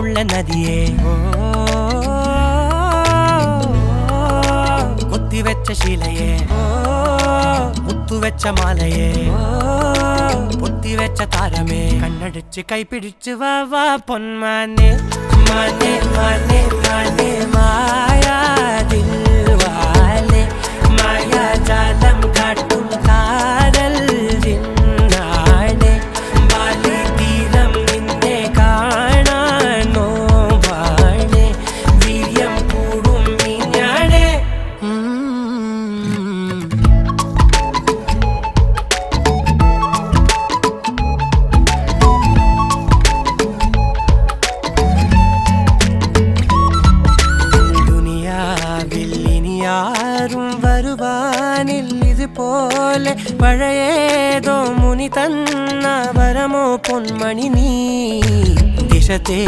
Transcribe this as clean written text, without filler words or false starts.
உள்ள நதியே கொத்தி வெச்ச சீலையே முத்து வெச்ச மாலையே பொத்தி வெச்ச தாரமே கண்ணடிச்சு கைப்பிடிச்சு வா வா பொன்மானே மானே மானே மானே மாயா தில்வாலே மாயா ஜாலம் காட்டும் காதல் ஜின்னானே வாலி தீரம் நின்னே കാണാനോ വാണേ വീര്യം കൂടും മിഞ്ഞാണേ ും വരുവാനിൽ ഇതുപോലെ പഴയേതോ മുനി തന്ന വരമോ പൊന്മണി നീ ദിശത്തെ